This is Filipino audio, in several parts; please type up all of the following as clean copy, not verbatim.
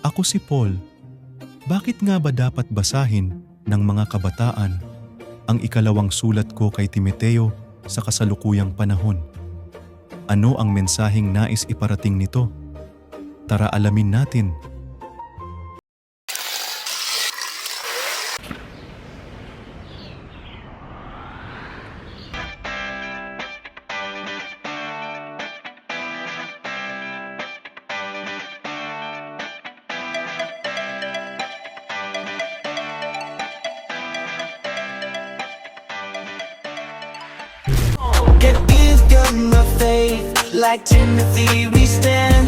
Ako si Paul. Bakit nga ba dapat basahin ng mga kabataan ang ikalawang sulat ko kay Timoteo sa kasalukuyang panahon? Ano ang mensaheng nais iparating nito? Tara alamin natin. Get eager my faith, like Timothy we stand,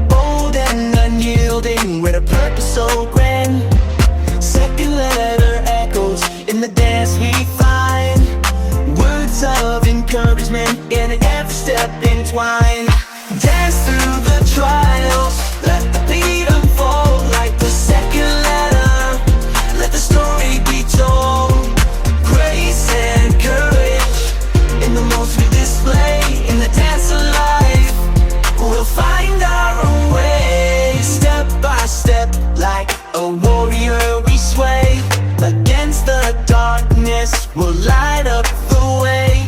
bold and unyielding, with a purpose so grand. Second letter echoes in the dance we find, words of encouragement in every step entwined. Dance through the trials, let the beat unfold like the second letter, let the story be told. Grace and courage in the most we display, in the dance of life, we'll find our own way. Step by step, like a warrior we sway, against the darkness, we'll light up the way.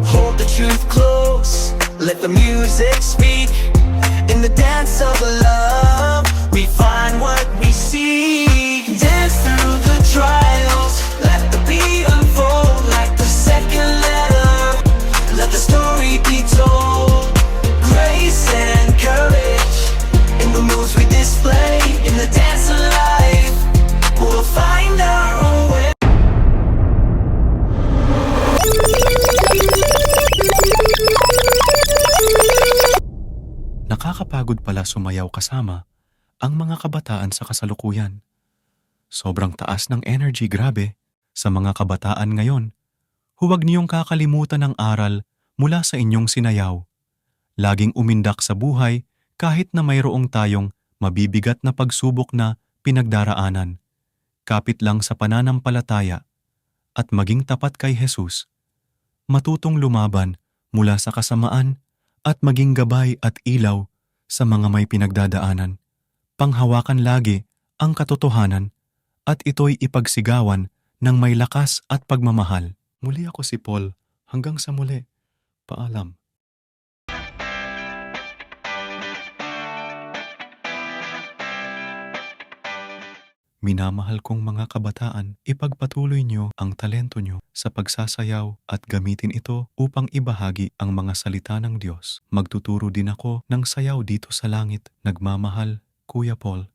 Hold the truth close, let the music speak, in the dance of love, we find what we seek. Dance through the trials, let the beat unfold like the second letter, let the story be told. Grace and courage in the moves we display, in the dance of life, we'll find our own way. Nakakapagod pala sumayaw kasama ang mga kabataan sa kasalukuyan. Sobrang taas ng energy, grabe, sa mga kabataan ngayon. Huwag niyong kakalimutan ang aral mula sa inyong sinayaw. Laging umindak sa buhay kahit na mayroong tayong mabibigat na pagsubok na pinagdaraanan. Kapit lang sa pananampalataya at maging tapat kay Jesus. Matutong lumaban mula sa kasamaan at maging gabay at ilaw sa mga may pinagdadaanan. Panghawakan lagi ang katotohanan at ito'y ipagsigawan ng may lakas at pagmamahal. Muli ako si Paul. Hanggang sa muli. Paalam. Minamahal kong mga kabataan, ipagpatuloy niyo ang talento niyo sa pagsasayaw at gamitin ito upang ibahagi ang mga salita ng Diyos. Magtuturo din ako ng sayaw dito sa langit. Nagmamahal, Kuya Paul.